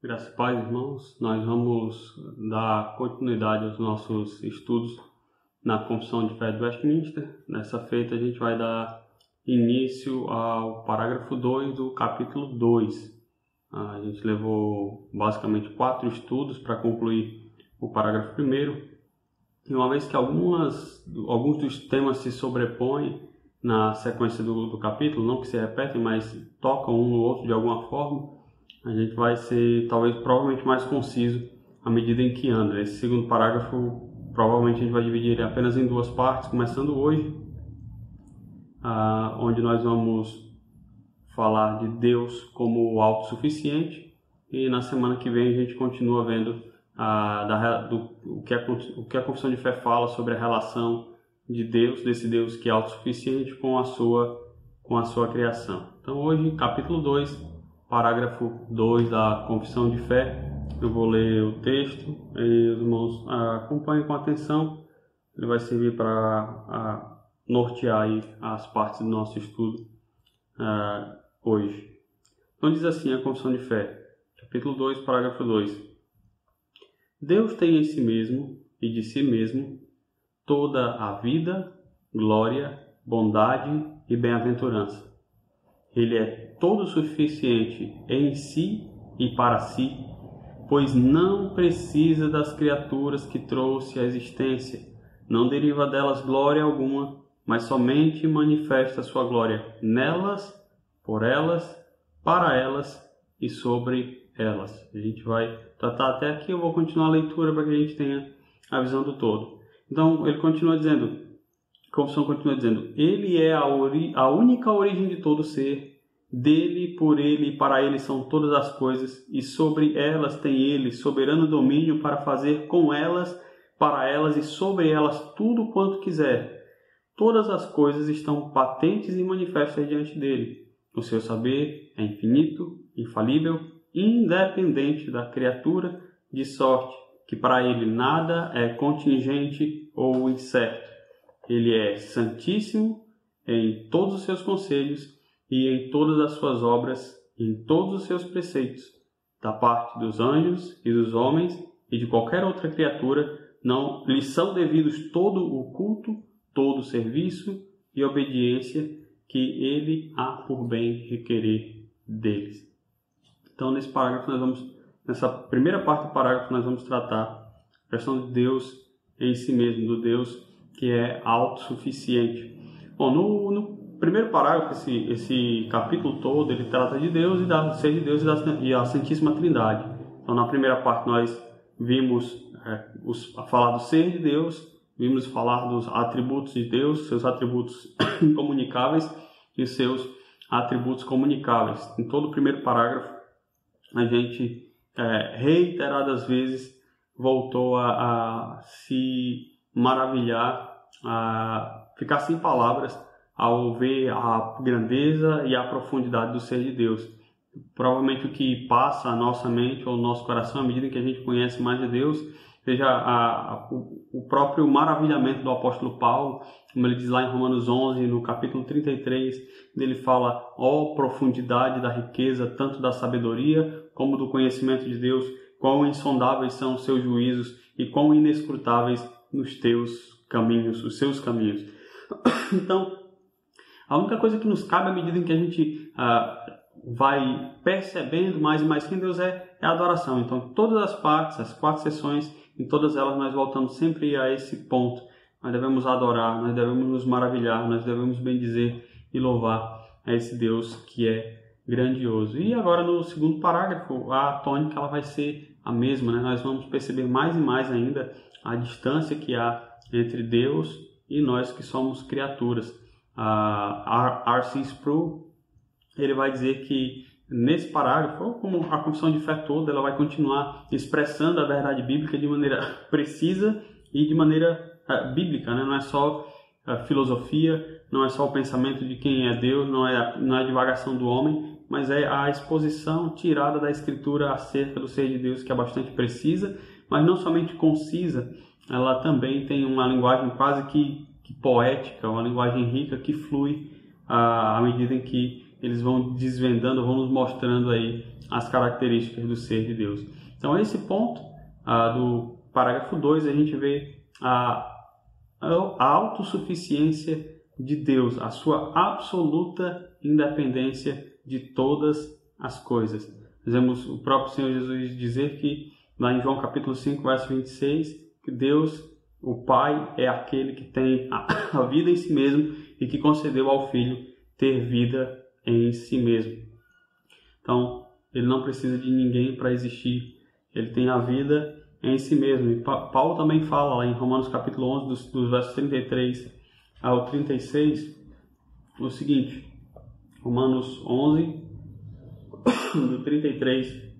Graças e paz, irmãos. Nós vamos dar continuidade aos nossos estudos na Confissão de Fé de Westminster. Nessa feita, a gente vai dar início ao parágrafo 2 do capítulo 2. A gente levou basicamente 4 estudos para concluir o parágrafo 1. E uma vez que alguns dos temas se sobrepõem na sequência do capítulo, não que se repetem, mas tocam um no outro de alguma forma, a gente vai ser provavelmente mais conciso à medida em que anda. Esse segundo parágrafo provavelmente a gente vai dividir ele apenas em 2 partes, começando hoje, onde nós vamos falar de Deus como autossuficiente, e na semana que vem a gente continua vendo o que a Confissão de Fé fala sobre a relação de Deus, desse Deus que é autossuficiente, com a sua criação. Então hoje, capítulo 2, parágrafo 2 da Confissão de Fé. Eu vou ler o texto e os irmãos acompanhem com atenção. Ele vai servir para nortear aí as partes do nosso estudo hoje. Então diz assim a Confissão de Fé, capítulo 2, parágrafo 2. Deus tem em si mesmo e de si mesmo toda a vida, glória, bondade e bem-aventurança. Ele é todo suficiente em si e para si, pois não precisa das criaturas que trouxe à existência, não deriva delas glória alguma, mas somente manifesta sua glória nelas, por elas, para elas e sobre elas. A gente vai tratar até aqui, eu vou continuar a leitura para que a gente tenha a visão do todo. Então, ele continua dizendo, a Confissão continua dizendo, ele é a única origem de todo ser, dele, por ele e para ele são todas as coisas, e sobre elas tem ele soberano domínio para fazer com elas, para elas e sobre elas tudo quanto quiser. Todas as coisas estão patentes e manifestas diante dele. O seu saber é infinito, infalível, independente da criatura, de sorte que para ele nada é contingente ou incerto. Ele é santíssimo em todos os seus conselhos e em todas as suas obras, em todos os seus preceitos, da parte dos anjos e dos homens e de qualquer outra criatura, não lhe são devidos todo o culto, todo o serviço e obediência que ele há por bem requerer deles. Então, nessa primeira parte do parágrafo, nós vamos tratar a questão de Deus em si mesmo, do Deus que é autossuficiente. Bom, no primeiro parágrafo, esse capítulo todo, ele trata de Deus e do ser de Deus e a Santíssima Trindade. Então, na primeira parte, nós vimos falar do ser de Deus, vimos falar dos atributos de Deus, seus atributos incomunicáveis e seus atributos comunicáveis. Em todo o primeiro parágrafo, a gente reiteradas vezes voltou a se maravilhar, a ficar sem palavras ao ver a grandeza e a profundidade do ser de Deus. Provavelmente o que passa a nossa mente ou o nosso coração à medida que a gente conhece mais de Deus, seja o próprio maravilhamento do apóstolo Paulo, como ele diz lá em Romanos 11, no capítulo 33, ele fala, profundidade da riqueza, tanto da sabedoria como do conhecimento de Deus, quão insondáveis são os seus juízos e quão inescrutáveis os seus caminhos. Então, a única coisa que nos cabe à medida em que a gente vai percebendo mais e mais quem Deus é a adoração. Então, todas as partes, as 4 sessões, em todas elas nós voltamos sempre a esse ponto. Nós devemos adorar, nós devemos nos maravilhar, nós devemos bendizer e louvar a esse Deus que é grandioso. E agora no segundo parágrafo, a tônica ela vai ser a mesma, né? Nós vamos perceber mais e mais ainda a distância que há entre Deus e nós que somos criaturas. R.C. Sproul, ele vai dizer que nesse parágrafo, como a Confissão de Fé toda, ela vai continuar expressando a verdade bíblica de maneira precisa e de maneira bíblica, né? Não é só filosofia, não é só o pensamento de quem é Deus, não é a divagação do homem, mas é a exposição tirada da Escritura acerca do ser de Deus, que é bastante precisa, mas não somente concisa, ela também tem uma linguagem quase que poética, uma linguagem rica que flui à medida em que eles vão desvendando, vão nos mostrando aí as características do ser de Deus. Então, esse ponto do parágrafo 2, a gente vê a autossuficiência de Deus, a sua absoluta independência de todas as coisas. Vemos o próprio Senhor Jesus dizer que, lá em João capítulo 5, verso 26, que Deus, o Pai, é aquele que tem a vida em si mesmo e que concedeu ao Filho ter vida em si mesmo. Então, ele não precisa de ninguém para existir. Ele tem a vida em si mesmo. E Paulo também fala lá em Romanos capítulo 11, dos versos 33 ao 36, o seguinte. Romanos 11, do 33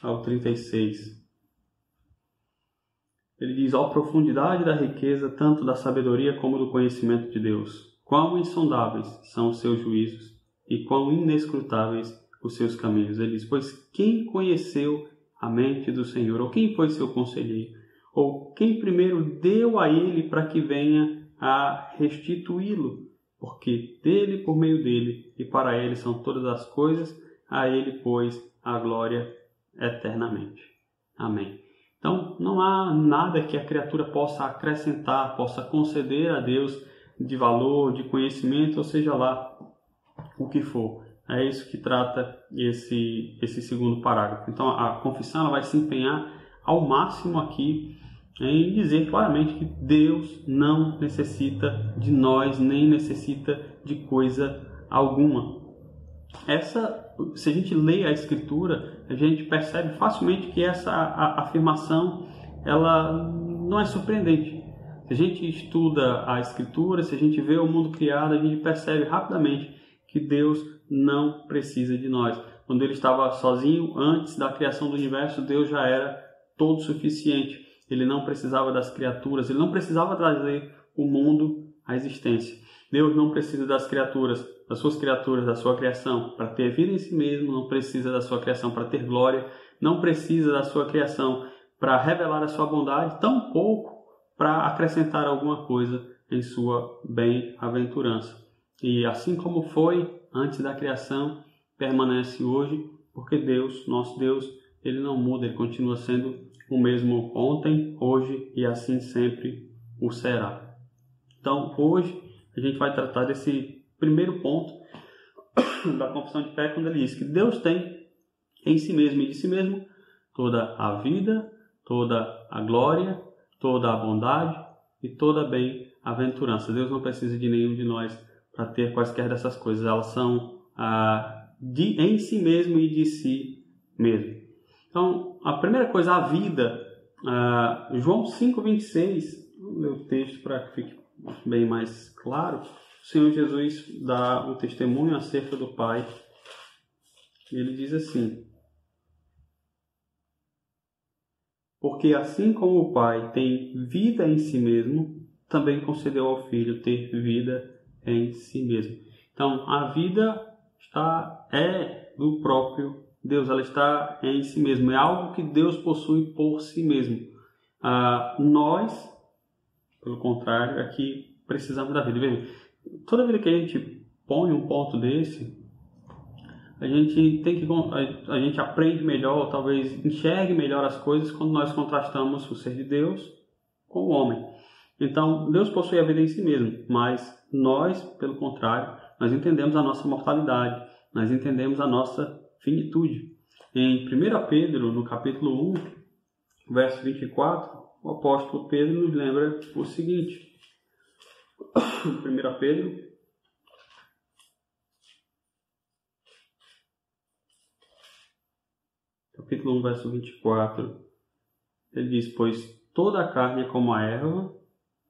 ao 36. Ele diz: ó profundidade da riqueza, tanto da sabedoria como do conhecimento de Deus. Quão insondáveis são os seus juízos e quão inescrutáveis os seus caminhos. Ele diz: pois quem conheceu a mente do Senhor? Ou quem foi seu conselheiro? Ou quem primeiro deu a ele para que venha a restituí-lo? Porque dele, por meio dele e para ele são todas as coisas, a ele, pois, a glória eternamente. Amém. Então, não há nada que a criatura possa acrescentar, possa conceder a Deus de valor, de conhecimento, ou seja lá o que for. É isso que trata esse segundo parágrafo. Então, a confissão ela vai se empenhar ao máximo aqui em dizer claramente que Deus não necessita de nós, nem necessita de coisa alguma. Se a gente lê a Escritura, a gente percebe facilmente que essa afirmação ela não é surpreendente. Se a gente estuda a Escritura, se a gente vê o mundo criado, a gente percebe rapidamente que Deus não precisa de nós. Quando ele estava sozinho, antes da criação do universo, Deus já era todo suficiente. Ele não precisava das criaturas, ele não precisava trazer o mundo à existência. Deus não precisa das criaturas, das suas criaturas, da sua criação para ter vida em si mesmo, não precisa da sua criação para ter glória, não precisa da sua criação para revelar a sua bondade, tampouco para acrescentar alguma coisa em sua bem-aventurança. E assim como foi antes da criação, permanece hoje, porque Deus, nosso Deus, ele não muda, ele continua sendo o mesmo ontem, hoje e assim sempre o será. Então, hoje, a gente vai tratar desse primeiro ponto da confissão de fé, quando ele diz que Deus tem em si mesmo e de si mesmo toda a vida, toda a glória, toda a bondade e toda a bem-aventurança. Deus não precisa de nenhum de nós para ter quaisquer dessas coisas. Elas são em si mesmo e de si mesmo. Então, a primeira coisa, a vida. João 5,26, vou ler o texto para que fique bem mais claro. O Senhor Jesus dá um testemunho acerca do Pai. Ele diz assim: porque assim como o Pai tem vida em si mesmo, também concedeu ao Filho ter vida em si mesmo. Então, a vida é do próprio Deus, ela está em si mesmo, é algo que Deus possui por si mesmo. Nós, pelo contrário, é que precisamos da vida. Veja, toda vida que a gente põe um ponto desse, a gente aprende melhor, ou talvez enxergue melhor as coisas quando nós contrastamos o ser de Deus com o homem. Então, Deus possui a vida em si mesmo, mas nós, pelo contrário, nós entendemos a nossa mortalidade, nós entendemos a nossa finitude. Em 1 Pedro, no capítulo 1, verso 24, o apóstolo Pedro nos lembra o seguinte. 1 Pedro, capítulo 1, verso 24, ele diz: pois toda a carne é como a erva,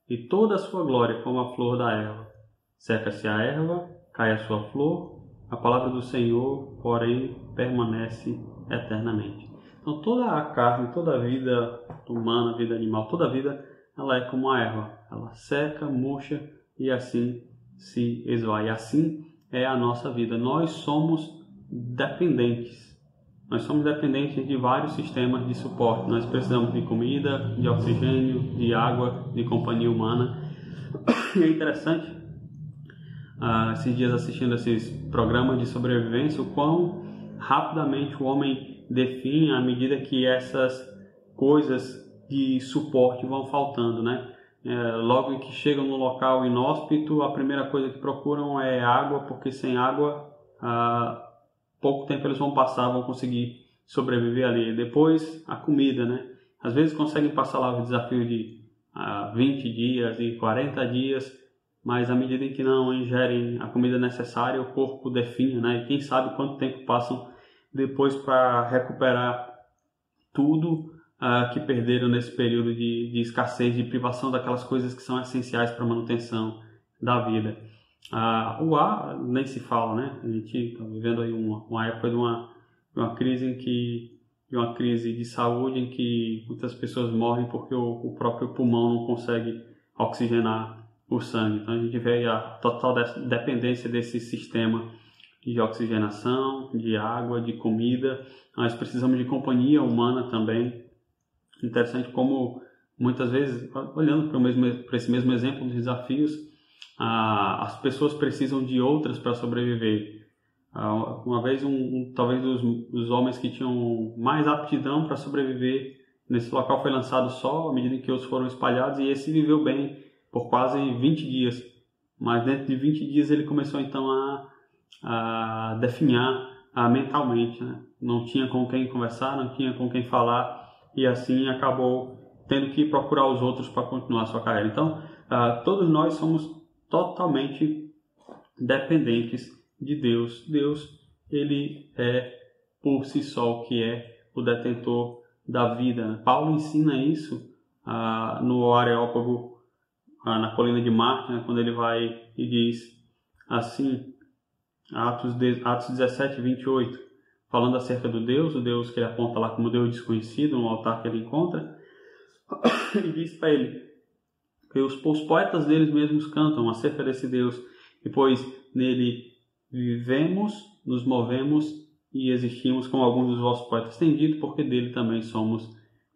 e toda a sua glória como a flor da erva. Seca-se a erva, cai a sua flor, a palavra do Senhor, porém, permanece eternamente. Então, toda a carne, toda a vida humana, vida animal, toda a vida, ela é como a erva. Ela seca, murcha e assim se esvai. Assim é a nossa vida. Nós somos dependentes. Nós somos dependentes de vários sistemas de suporte. Nós precisamos de comida, de oxigênio, de água, de companhia humana. E é interessante esses dias assistindo esses programas de sobrevivência, o quão rapidamente o homem definha à medida que essas coisas de suporte vão faltando, né? Logo que chegam no local inóspito, a primeira coisa que procuram é água, porque sem água, pouco tempo eles vão conseguir sobreviver ali. Depois, a comida, né? Às vezes conseguem passar lá o desafio de 20 dias e 40 dias, mas à medida em que não ingerem a comida necessária, o corpo definha, né? E quem sabe quanto tempo passam depois para recuperar tudo que perderam nesse período de escassez, de privação daquelas coisas que são essenciais para a manutenção da vida. O ar nem se fala, né? A gente está vivendo aí uma época de uma crise de uma crise de saúde em que muitas pessoas morrem porque o próprio pulmão não consegue oxigenar o sangue. Então a gente vê a total dependência desse sistema de oxigenação, de água, de comida. Nós precisamos de companhia humana também. Interessante como muitas vezes, olhando para esse mesmo exemplo dos desafios, as pessoas precisam de outras para sobreviver. Uma vez, talvez dos homens que tinham mais aptidão para sobreviver nesse local foi lançado sol, à medida que outros foram espalhados, e esse viveu bem por quase 20 dias. Mas dentro de 20 dias ele começou então a definhar mentalmente, né? Não tinha com quem conversar, não tinha com quem falar, e assim acabou tendo que procurar os outros para continuar a sua carreira. Então, todos nós somos totalmente dependentes de Deus. Deus, ele é por si só o que é o detentor da vida. Paulo ensina isso no Areópago, na colina de Marte, né, quando ele vai e diz assim, Atos 17, 28, falando acerca do Deus, o Deus que ele aponta lá como Deus desconhecido, no altar que ele encontra, e diz para ele que os poetas deles mesmos cantam acerca desse Deus, e pois nele vivemos, nos movemos e existimos, como alguns dos vossos poetas têm dito, porque dele também somos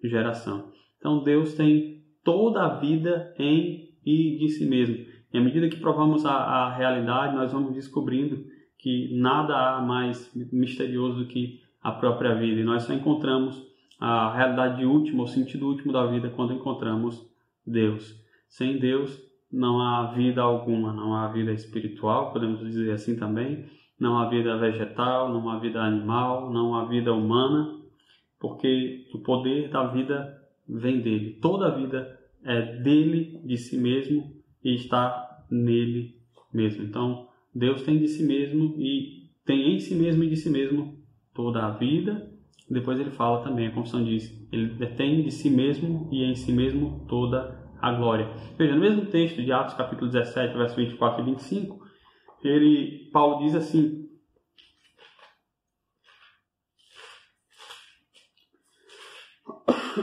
geração. Então Deus tem toda a vida em e de si mesmo. E à medida que provamos a realidade, nós vamos descobrindo que nada há mais misterioso do que a própria vida. E nós só encontramos a realidade última, o sentido último da vida, quando encontramos Deus. Sem Deus não há vida alguma, não há vida espiritual, podemos dizer assim também, não há vida vegetal, não há vida animal, não há vida humana, porque o poder da vida vem dele. Toda a vida é dele, de si mesmo, e está nele mesmo. Então, Deus tem de si mesmo e tem em si mesmo e de si mesmo toda a vida. Depois ele fala também, a confissão diz, ele tem de si mesmo e em si mesmo toda a glória. Veja, no mesmo texto de Atos capítulo 17, versos 24 e 25, Paulo diz assim,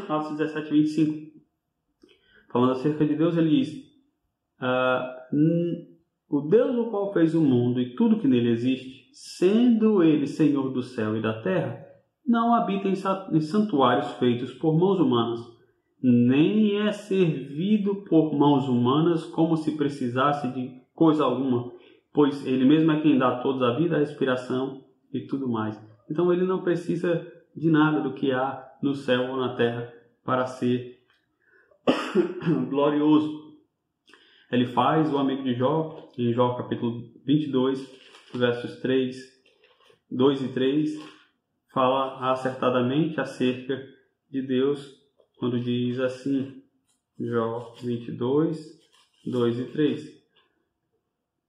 Atos 17, 25, falando acerca de Deus, ele diz, o Deus o qual fez o mundo e tudo que nele existe, sendo ele Senhor do céu e da terra, não habita em santuários feitos por mãos humanas, nem é servido por mãos humanas como se precisasse de coisa alguma, pois ele mesmo é quem dá a todos a vida, a respiração e tudo mais. Então ele não precisa de nada do que há no céu ou na terra para ser glorioso. Ele faz o amigo de Jó, em Jó capítulo 22, versos 2 e 3, fala acertadamente acerca de Deus, quando diz assim, Jó 22, 2 e 3.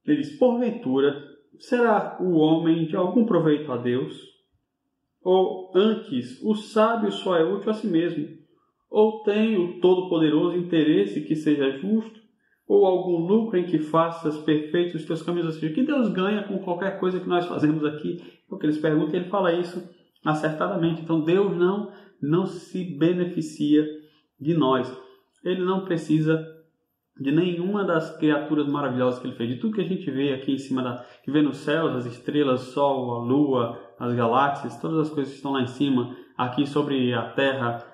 Ele diz, porventura, será o homem de algum proveito a Deus? Ou antes, o sábio só é útil a si mesmo? Ou tem o Todo-Poderoso interesse que seja justo? Ou algum lucro em que faças perfeitos os teus caminhos? Ou seja, o que Deus ganha com qualquer coisa que nós fazemos aqui? Porque eles perguntam, ele fala isso acertadamente. Então Deus não se beneficia de nós. Ele não precisa de nenhuma das criaturas maravilhosas que ele fez. De tudo que a gente vê aqui em cima, que vê nos céus, as estrelas, o sol, a lua, as galáxias, todas as coisas que estão lá em cima, aqui sobre a terra,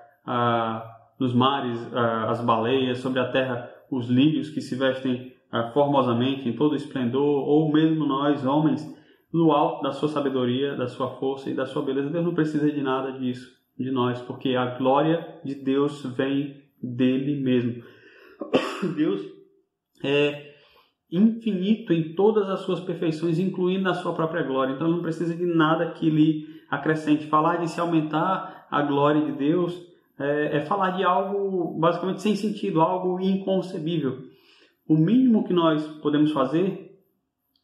nos mares, as baleias, sobre a terra, os lírios que se vestem formosamente, em todo o esplendor, ou mesmo nós, homens, no alto da sua sabedoria, da sua força e da sua beleza. Deus não precisa de nada disso, de nós, porque a glória de Deus vem dele mesmo. Deus é infinito em todas as suas perfeições, incluindo a sua própria glória. Então não precisa de nada que lhe acrescente. Falar de se aumentar a glória de Deus é falar de algo basicamente sem sentido, algo inconcebível. O mínimo que nós podemos fazer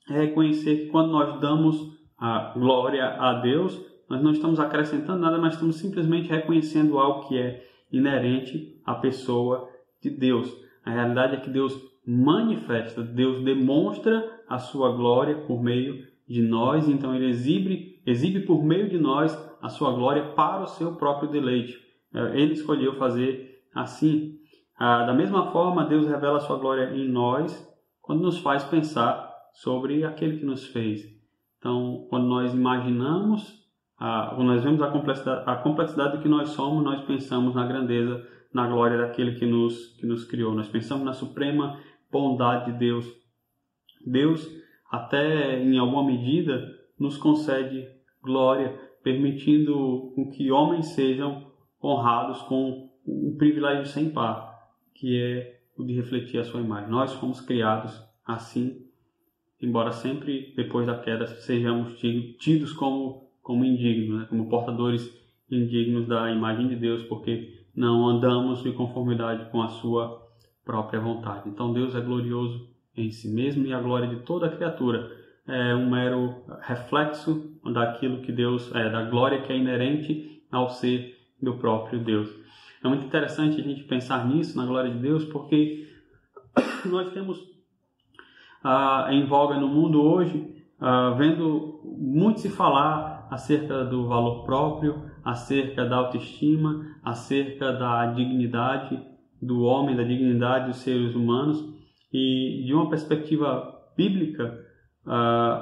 é reconhecer que quando nós damos a glória a Deus, nós não estamos acrescentando nada, mas estamos simplesmente reconhecendo algo que é inerente à pessoa de Deus. A realidade é que Deus manifesta, Deus demonstra a sua glória por meio de nós, então ele exibe por meio de nós a sua glória para o seu próprio deleite. Ele escolheu fazer assim. Da mesma forma, Deus revela a sua glória em nós quando nos faz pensar sobre aquele que nos fez. Então, quando nós imaginamos, quando nós vemos a complexidade do que nós somos, nós pensamos na grandeza, na glória daquele que nos criou. Nós pensamos na suprema bondade de Deus. Deus, até em alguma medida, nos concede glória, permitindo que homens sejam honrados com um privilégio sem par, que é o de refletir a sua imagem. Nós fomos criados assim, embora sempre, depois da queda, sejamos tidos como indignos, né? Como portadores indignos da imagem de Deus, porque não andamos em conformidade com a sua própria vontade. Então Deus é glorioso em si mesmo, e a glória de toda a criatura é um mero reflexo daquilo que Deus é, da glória que é inerente ao ser do próprio Deus. É muito interessante a gente pensar nisso, na glória de Deus, porque nós temos em voga no mundo hoje, vendo muito se falar acerca do valor próprio, acerca da autoestima, acerca da dignidade do homem, da dignidade dos seres humanos. E de uma perspectiva bíblica,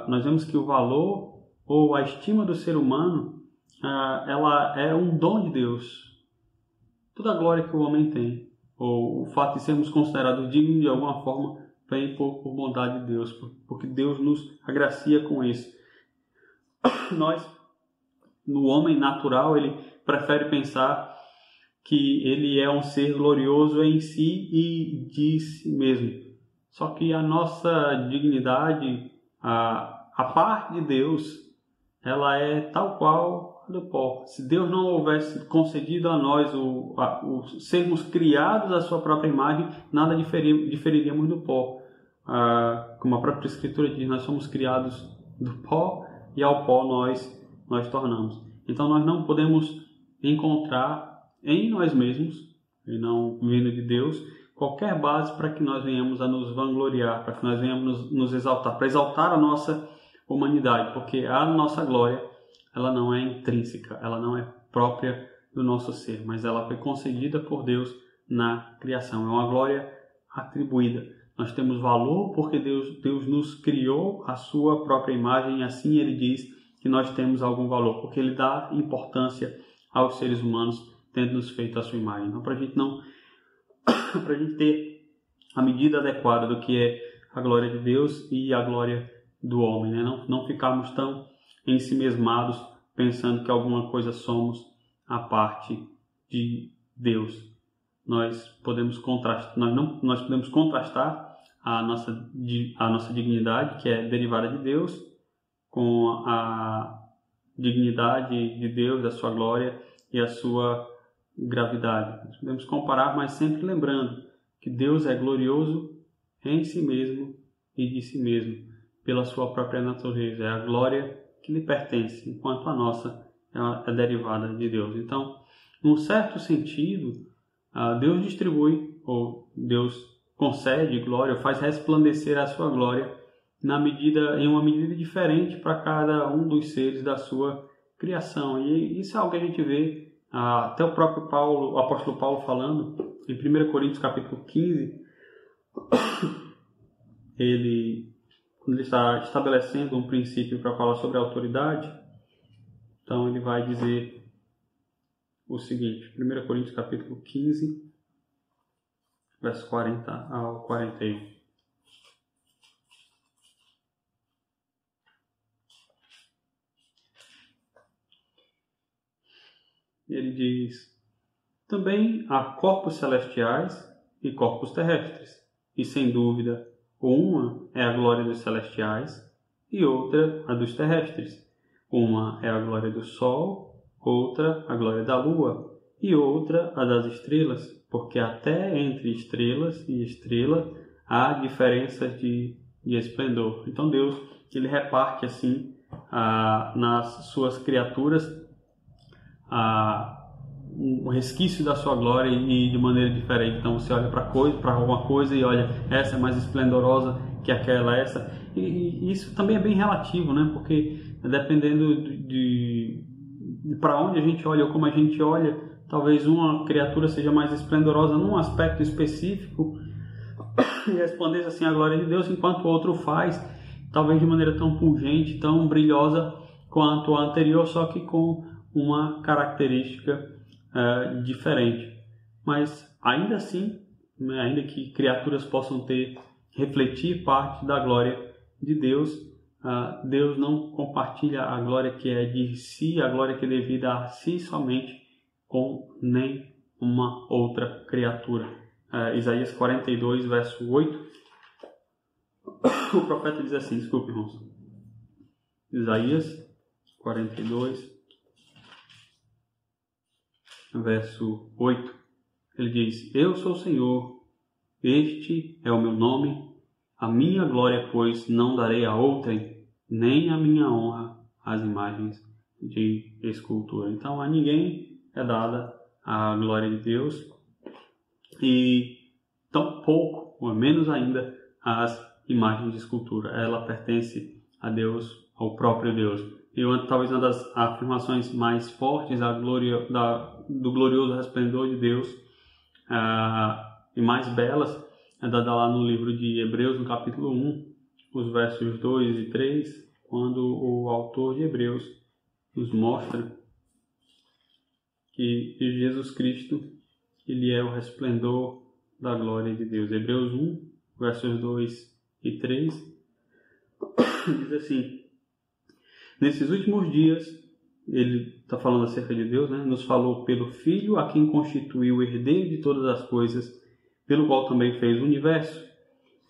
nós vemos que o valor ou a estima do ser humano, ela é um dom de Deus. Toda a glória que o homem tem, ou o fato de sermos considerados dignos de alguma forma, vem por bondade de Deus, porque Deus nos agracia com isso. Nós, no homem natural, ele prefere pensar que ele é um ser glorioso em si e de si mesmo. Só que a nossa dignidade, a parte de Deus, ela é tal qual do pó. Se Deus não houvesse concedido a nós o sermos criados à sua própria imagem, nada diferiríamos do pó. Como a própria Escritura diz, nós somos criados do pó e ao pó nós tornamos. Então nós não podemos encontrar em nós mesmos, e não vindo de Deus, qualquer base para que nós venhamos a nos vangloriar, para que nós venhamos nos exaltar, para exaltar a nossa humanidade, porque a nossa glória, ela não é intrínseca, ela não é própria do nosso ser, mas ela foi concedida por Deus na criação. É uma glória atribuída. Nós temos valor porque Deus nos criou à sua própria imagem, e assim ele diz que nós temos algum valor, porque ele dá importância aos seres humanos, tendo nos feito a sua imagem. Então, para a gente ter a medida adequada do que é a glória de Deus e a glória do homem, né? Não ficarmos tão ensimesmados pensando que alguma coisa somos à parte de Deus. Nós podemos contrastar a nossa dignidade, que é derivada de Deus, com a dignidade de Deus, da sua glória e a sua gravidade. Nós podemos comparar, mas sempre lembrando que Deus é glorioso em si mesmo e de si mesmo, pela sua própria natureza. É a glória que lhe pertence, enquanto a nossa é derivada de Deus. Então, num certo sentido, Deus distribui, ou Deus concede glória, faz resplandecer a sua glória em uma medida diferente para cada um dos seres da sua criação. E isso é algo que a gente vê até o próprio Paulo, o apóstolo Paulo falando em 1 Coríntios capítulo 15, quando ele está estabelecendo um princípio para falar sobre a autoridade, então ele vai dizer o seguinte, 1 Coríntios capítulo 15, verso 40 ao 41. ele diz: também há corpos celestiais e corpos terrestres, e sem dúvida, uma é a glória dos celestiais e outra a dos terrestres. Uma é a glória do sol, outra a glória da lua, e outra a das estrelas, porque até entre estrelas e estrela há diferenças de esplendor. Então Deus, ele reparte assim nas suas criaturas um resquício da sua glória e de maneira diferente. Então você olha para alguma coisa e olha, essa é mais esplendorosa que aquela, essa. E isso também é bem relativo, né? Porque dependendo de para onde a gente olha ou como a gente olha, talvez uma criatura seja mais esplendorosa num aspecto específico e resplandeça assim a glória de Deus, enquanto o outro faz, talvez de maneira tão pungente, tão brilhosa quanto a anterior, só que com uma característica diferente. Mas ainda assim, né, ainda que criaturas possam refletir parte da glória de Deus, Deus não compartilha a glória que é de si, a glória que é devida a si somente, com nem uma outra criatura. Isaías 42, verso 8, o profeta diz assim, desculpe, irmãos. Isaías 42, verso 8, ele diz: eu sou o Senhor, este é o meu nome, a minha glória, pois, não darei a outrem, nem a minha honra às imagens de escultura. Então, a ninguém é dada a glória de Deus, e tão pouco, ou menos ainda, às imagens de escultura. Ela pertence a Deus, ao próprio Deus. E talvez uma das afirmações mais fortes do glorioso resplendor de Deus e mais belas é dada lá no livro de Hebreus, no capítulo 1, os versos 2 e 3, quando o autor de Hebreus nos mostra que Jesus Cristo, ele é o resplendor da glória de Deus. Hebreus 1, versos 2 e 3, diz assim: nesses últimos dias, ele está falando acerca de Deus, né? Nos falou pelo Filho, a quem constituiu o herdeiro de todas as coisas, pelo qual também fez o universo.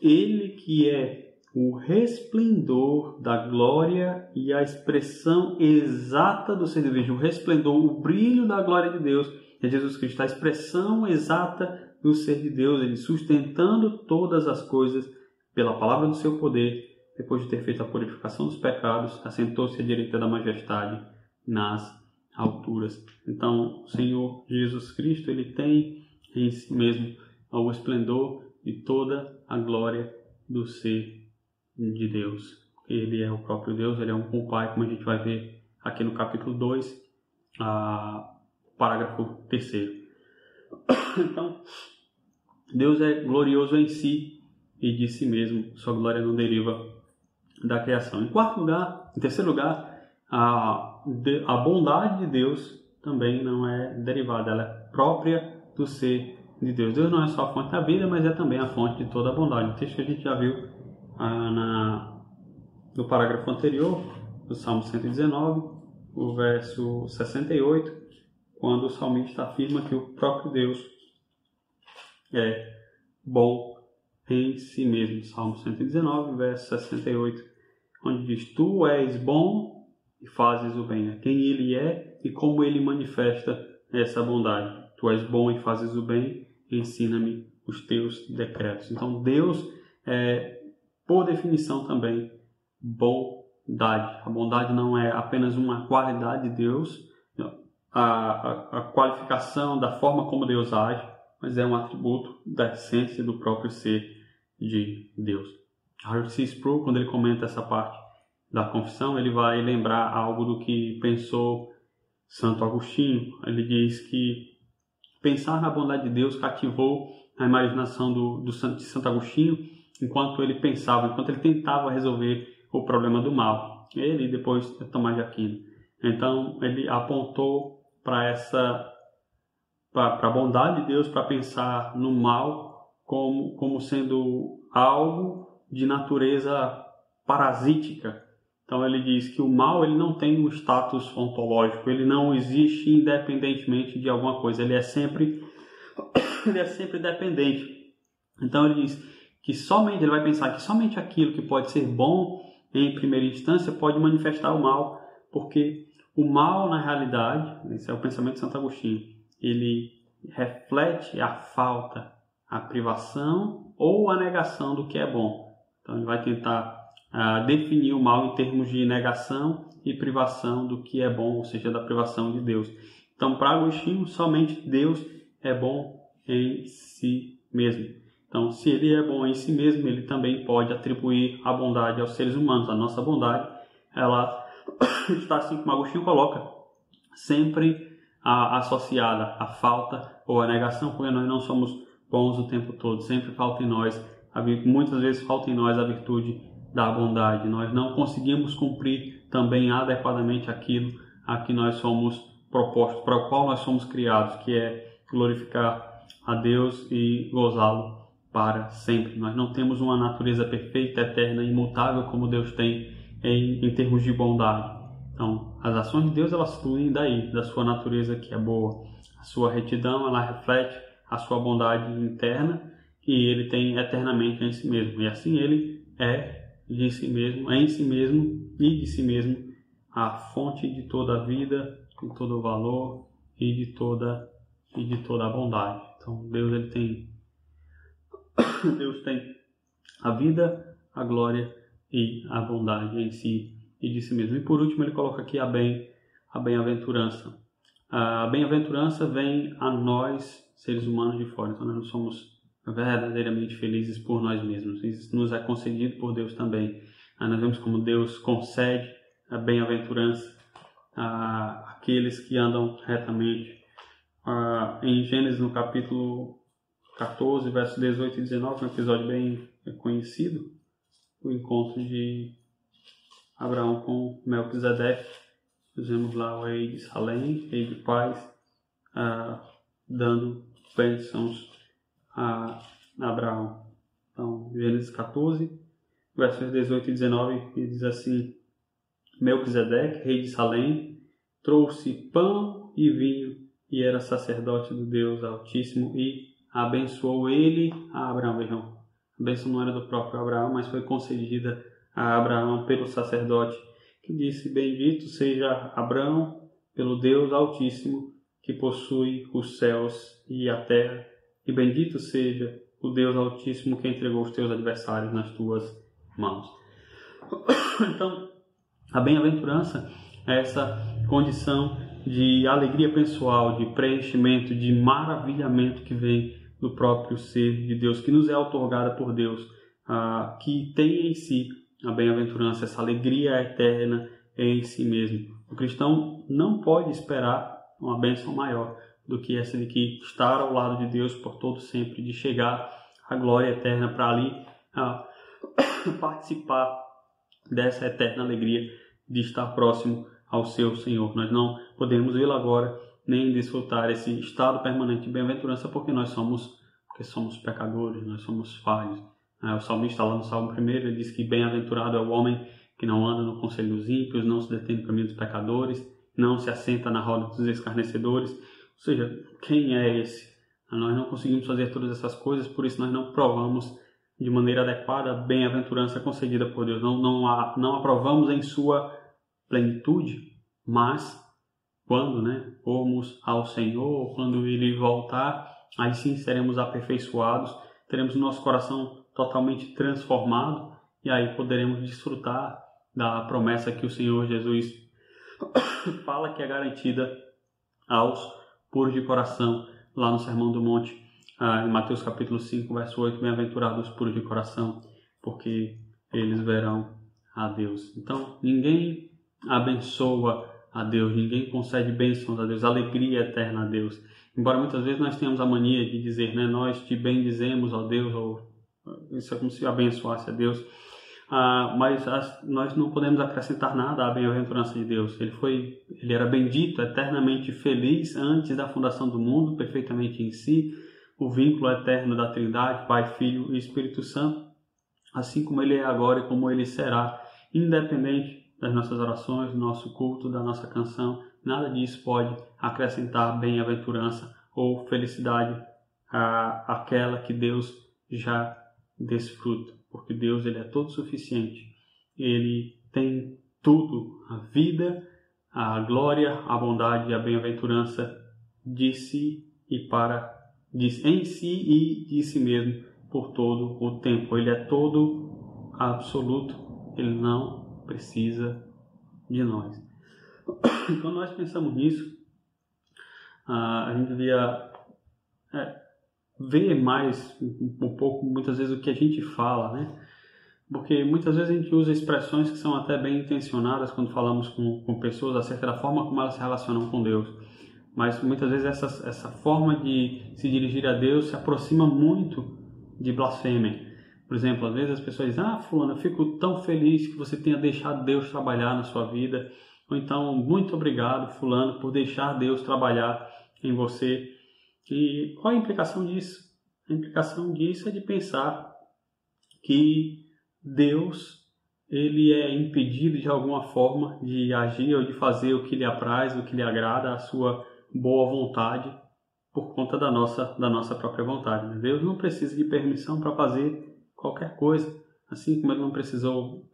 Ele que é o resplendor da glória e a expressão exata do ser de Deus. O resplendor, o brilho da glória de Deus é Jesus Cristo, a expressão exata do ser de Deus, ele sustentando todas as coisas pela palavra do seu poder. Depois de ter feito a purificação dos pecados, assentou-se à direita da majestade nas alturas. Então, o Senhor Jesus Cristo, ele tem em si mesmo o esplendor de toda a glória do ser de Deus. Ele é o próprio Deus, ele é um com o Pai, como a gente vai ver aqui no capítulo 2, parágrafo 3º. Então, Deus é glorioso em si e de si mesmo, sua glória não deriva da criação. Em terceiro lugar, a bondade de Deus também não é derivada, ela é própria do ser de Deus. Deus não é só a fonte da vida, mas é também a fonte de toda a bondade. O texto que a gente já viu no parágrafo anterior, do Salmo 119, o verso 68, quando o salmista afirma que o próprio Deus é bom em si mesmo. Salmo 119, verso 68, onde diz: tu és bom e fazes o bem. Quem ele é e como ele manifesta essa bondade. Tu és bom e fazes o bem, ensina-me os teus decretos. Então Deus é, por definição também, bondade. A bondade não é apenas uma qualidade de Deus, a qualificação da forma como Deus age, mas é um atributo da essência do próprio ser de Deus. Harold C. Sproul, quando ele comenta essa parte da confissão, ele vai lembrar algo do que pensou Santo Agostinho. Ele diz que pensar na bondade de Deus cativou a imaginação de Santo Agostinho enquanto ele tentava resolver o problema do mal. Ele e depois Tomás de Aquino. Então ele apontou para a bondade de Deus, para pensar no mal como sendo algo de natureza parasítica, Então ele diz que o mal ele não tem um status ontológico, ele não existe independentemente de alguma coisa, ele é sempre dependente. Então ele diz que ele vai pensar que somente aquilo que pode ser bom em primeira instância pode manifestar o mal, porque o mal na realidade, esse é o pensamento de Santo Agostinho, ele reflete a falta, a privação ou a negação do que é bom. Então ele vai tentar definir o mal em termos de negação e privação do que é bom, ou seja, da privação de Deus. Então, para Agostinho, somente Deus é bom em si mesmo. Então, se ele é bom em si mesmo, ele também pode atribuir a bondade aos seres humanos. A nossa bondade, ela está, assim como Agostinho coloca, sempre associada à falta ou à negação, porque nós não somos bons o tempo todo. Sempre falta em nós, muitas vezes falta em nós a virtude da bondade. Nós não conseguimos cumprir também adequadamente aquilo a que nós somos propostos, para o qual nós somos criados, que é glorificar a Deus e gozá-lo para sempre. Nós não temos uma natureza perfeita, eterna, imutável como Deus tem em termos de bondade. Então, as ações de Deus elas fluem daí, da sua natureza que é boa. A sua retidão ela reflete a sua bondade interna que ele tem eternamente em si mesmo. E assim ele é de si mesmo, em si mesmo e de si mesmo a fonte de toda a vida, de todo o valor e de toda a bondade. Então Deus tem a vida, a glória e a bondade em si e de si mesmo. E por último ele coloca aqui a bem-aventurança. A bem-aventurança vem a nós, seres humanos de fora. Então nós não somos verdadeiramente felizes por nós mesmos. Isso nos é concedido por Deus também. Nós vemos como Deus concede a bem-aventurança àqueles que andam retamente. Em Gênesis, no capítulo 14, versos 18 e 19, um episódio bem conhecido, o encontro de Abraão com Melquisedeque. Nós vemos lá o rei de Salém, rei de paz, dando bênçãos a Abraão. Então, Gênesis 14, versos 18 e 19, diz assim: Melquisedeque, rei de Salém, trouxe pão e vinho e era sacerdote do Deus Altíssimo e abençoou ele a Abraão. Vejam, a bênção não era do próprio Abraão, mas foi concedida a Abraão pelo sacerdote, que disse: Bendito seja Abraão pelo Deus Altíssimo, que possui os céus e a terra, e bendito seja o Deus Altíssimo que entregou os teus adversários nas tuas mãos. Então, a bem-aventurança é essa condição de alegria pessoal, de preenchimento, de maravilhamento que vem do próprio ser de Deus, que nos é outorgada por Deus, que tem em si a bem-aventurança, essa alegria eterna em si mesmo. O cristão não pode esperar uma bênção maior do que essa de que estar ao lado de Deus por todo sempre, de chegar à glória eterna para ali participar dessa eterna alegria de estar próximo ao seu Senhor. Nós não podemos vê-lo agora, nem desfrutar esse estado permanente de bem-aventurança, porque somos pecadores, nós somos falhos. O salmista lá no Salmo 1, ele diz que bem-aventurado é o homem que não anda no conselho dos ímpios, não se detém no caminho dos pecadores, não se assenta na roda dos escarnecedores. Ou seja, quem é esse? Nós não conseguimos fazer todas essas coisas, por isso nós não provamos de maneira adequada a bem-aventurança concedida por Deus. Não aprovamos em sua plenitude, mas quando formos ao Senhor, quando Ele voltar, aí sim seremos aperfeiçoados, teremos o nosso coração totalmente transformado e aí poderemos desfrutar da promessa que o Senhor Jesus fala que é garantida aos puros de coração, lá no Sermão do Monte, em Mateus capítulo 5, verso 8, bem-aventurados os puros de coração, porque eles verão a Deus. Então, ninguém abençoa a Deus, ninguém concede bênçãos a Deus, alegria eterna a Deus. Embora muitas vezes nós tenhamos a mania de dizer, nós te bendizemos, ó Deus, ou isso é como se abençoasse a Deus, mas nós não podemos acrescentar nada à bem-aventurança de Deus. Ele era bendito, eternamente feliz antes da fundação do mundo, perfeitamente em si, o vínculo eterno da Trindade, Pai, Filho e Espírito Santo, assim como ele é agora e como ele será, independente das nossas orações, do nosso culto, da nossa canção, nada disso pode acrescentar bem-aventurança ou felicidade àquela que Deus já desfruta, porque Deus ele é todo suficiente, ele tem tudo, a vida, a glória, a bondade e a bem-aventurança de si e em si e de si mesmo por todo o tempo. Ele é todo absoluto, ele não precisa de nós. Quando nós pensamos nisso, a gente devia ver mais um pouco, muitas vezes, o que a gente fala, né? Porque muitas vezes a gente usa expressões que são até bem intencionadas quando falamos com pessoas acerca da forma como elas se relacionam com Deus. Mas muitas vezes essa forma de se dirigir a Deus se aproxima muito de blasfêmia. Por exemplo, às vezes as pessoas dizem: fulano, eu fico tão feliz que você tenha deixado Deus trabalhar na sua vida. Ou então, muito obrigado, fulano, por deixar Deus trabalhar em você. E qual a implicação disso? A implicação disso é de pensar que Deus ele é impedido de alguma forma de agir ou de fazer o que lhe apraz, o que lhe agrada, a sua boa vontade, por conta da nossa própria vontade. Né? Deus não precisa de permissão para fazer qualquer coisa, assim como ele não precisou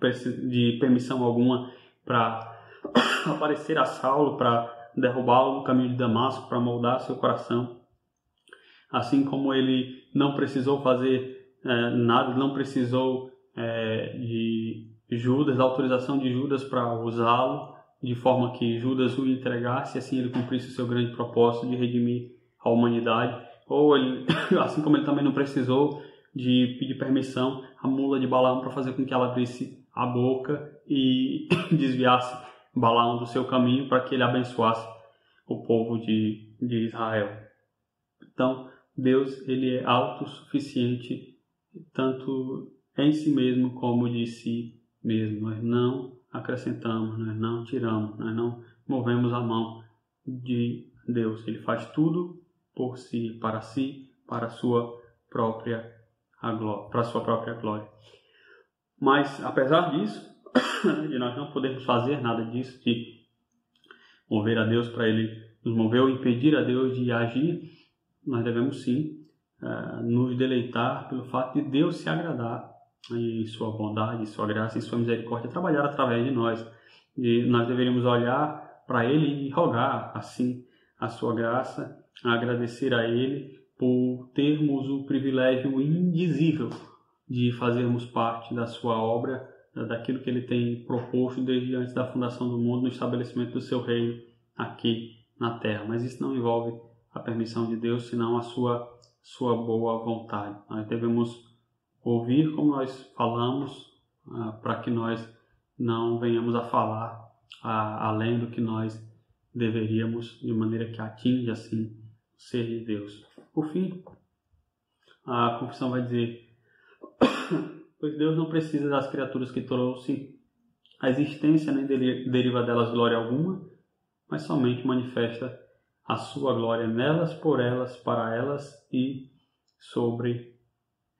de permissão alguma para aparecer a Saulo, para derrubá-lo no caminho de Damasco, para moldar seu coração. Assim como ele não precisou fazer nada, não precisou de Judas, da autorização de Judas para usá-lo, de forma que Judas o entregasse e assim ele cumprisse o seu grande propósito de redimir a humanidade. Ou ele, assim como ele também não precisou de pedir permissão à mula de Balaão para fazer com que ela abrisse a boca e desviasse Balaão do seu caminho para que ele abençoasse o povo de Israel. Então, Deus ele é autossuficiente tanto em si mesmo como de si mesmo. Nós não acrescentamos, nós não tiramos, nós não movemos a mão de Deus. Ele faz tudo por si, para a sua própria glória. Mas, apesar disso, de nós não podermos fazer nada disso, de mover a Deus para Ele nos mover ou impedir a Deus de agir, nós devemos sim nos deleitar pelo fato de Deus se agradar em sua bondade, em sua graça, em sua misericórdia, trabalhar através de nós. E nós deveríamos olhar para Ele e rogar assim a sua graça, agradecer a Ele por termos o privilégio indizível de fazermos parte da sua obra, daquilo que Ele tem proposto desde antes da fundação do mundo, no estabelecimento do seu reino aqui na terra. Mas isso não envolve a permissão de Deus, senão a sua boa vontade. Nós devemos ouvir como nós falamos, para que nós não venhamos a falar além do que nós deveríamos, de maneira que atinja assim o ser de Deus. Por fim, a confissão vai dizer: pois Deus não precisa das criaturas que trouxe a existência, nem deriva delas glória alguma, mas somente manifesta a sua glória nelas, por elas, para elas e sobre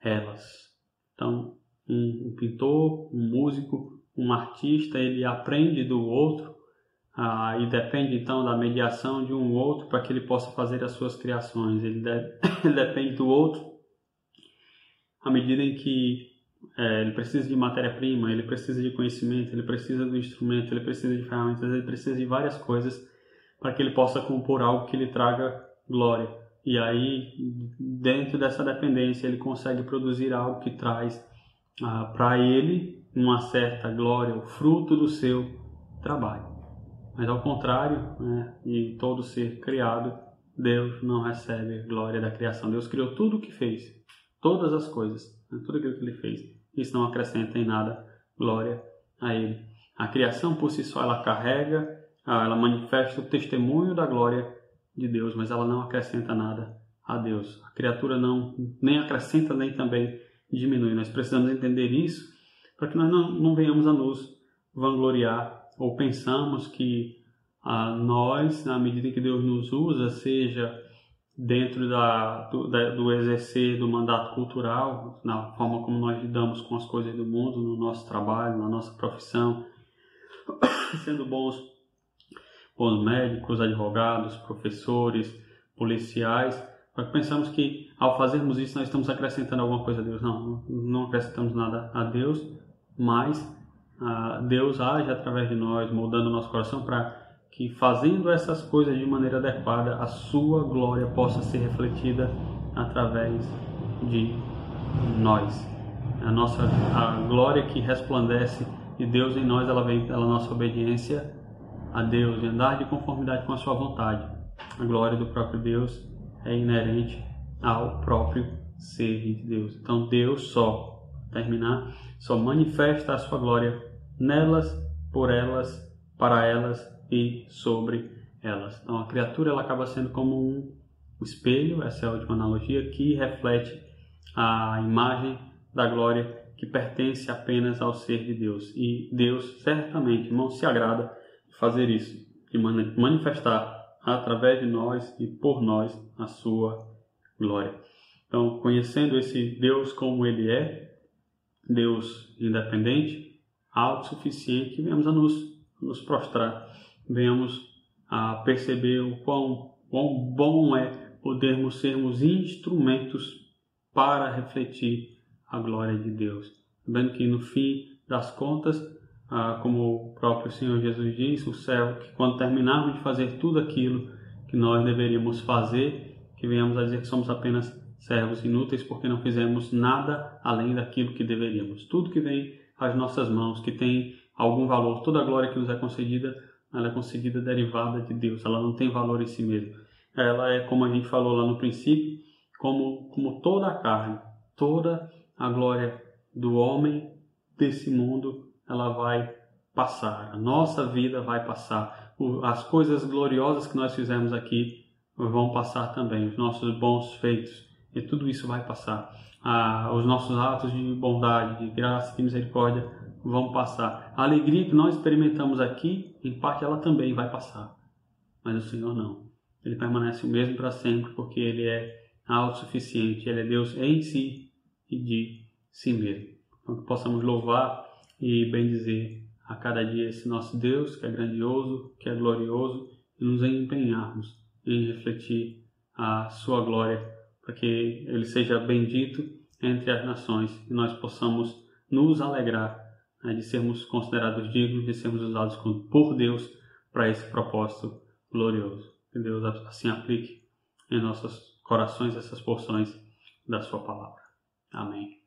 elas. Então, um pintor, um músico, um artista, ele aprende do outro e depende então da mediação de um outro para que ele possa fazer as suas criações. Ele depende do outro à medida em que ele precisa de matéria-prima, ele precisa de conhecimento, ele precisa do instrumento, ele precisa de ferramentas, ele precisa de várias coisas para que ele possa compor algo que lhe traga glória. E aí, dentro dessa dependência, ele consegue produzir algo que traz para ele uma certa glória, o fruto do seu trabalho. Mas ao contrário, de todo ser criado, Deus não recebe glória da criação. Deus criou tudo o que fez, todas as coisas, tudo aquilo que ele fez. Isso não acrescenta em nada glória a ele. A criação por si só, ela carrega, ela manifesta o testemunho da glória de Deus, mas ela não acrescenta nada a Deus. A criatura nem acrescenta, nem também diminui. Nós precisamos entender isso para que nós não venhamos a nos vangloriar ou pensamos que nós, na medida em que Deus nos usa, seja dentro do exercer do mandato cultural, na forma como nós lidamos com as coisas do mundo, no nosso trabalho, na nossa profissão, sendo bons médicos, advogados, professores, policiais, porque pensamos que ao fazermos isso nós estamos acrescentando alguma coisa a Deus. Não acrescentamos nada a Deus, mas Deus age através de nós, moldando o nosso coração para que, fazendo essas coisas de maneira adequada, a sua glória possa ser refletida através de nós. A glória que resplandece de Deus em nós, ela vem pela nossa obediência a Deus e andar de conformidade com a sua vontade. A glória do próprio Deus é inerente ao próprio ser de Deus. Então Deus só manifesta a sua glória nelas, por elas, para elas e sobre elas. Então a criatura ela acaba sendo como um espelho, essa é a última analogia, que reflete a imagem da glória que pertence apenas ao ser de Deus. E Deus certamente não se agrada de fazer isso, de manifestar através de nós e por nós a sua glória. Então, conhecendo esse Deus como Ele é, Deus independente, autossuficiente, venhamos a nos prostrar, venhamos a perceber o quão bom é podermos sermos instrumentos para refletir a glória de Deus. Sabendo que no fim das contas, como o próprio Senhor Jesus disse, o servo, que quando terminarmos de fazer tudo aquilo que nós deveríamos fazer, que venhamos a dizer que somos apenas servos inúteis porque não fizemos nada além daquilo que deveríamos. Tudo que vem às nossas mãos, que tem algum valor, toda a glória que nos é concedida, ela é concedida derivada de Deus, ela não tem valor em si mesma. Ela é, como a gente falou lá no princípio, como toda a carne, toda a glória do homem desse mundo, ela vai passar. A nossa vida vai passar. As coisas gloriosas que nós fizemos aqui vão passar também. Os nossos bons feitos. E tudo isso vai passar. Os nossos atos de bondade, de graça, de misericórdia vão passar. A alegria que nós experimentamos aqui, em parte, ela também vai passar. Mas o Senhor não. Ele permanece o mesmo para sempre, porque Ele é autossuficiente. Ele é Deus em si e de si mesmo. Então, que possamos louvar e bendizer a cada dia esse nosso Deus, que é grandioso, que é glorioso, e nos empenharmos em refletir a sua glória, para que Ele seja bendito entre as nações e nós possamos nos alegrar, né, de sermos considerados dignos, de sermos usados por Deus para esse propósito glorioso. Que Deus assim aplique em nossos corações essas porções da sua palavra. Amém.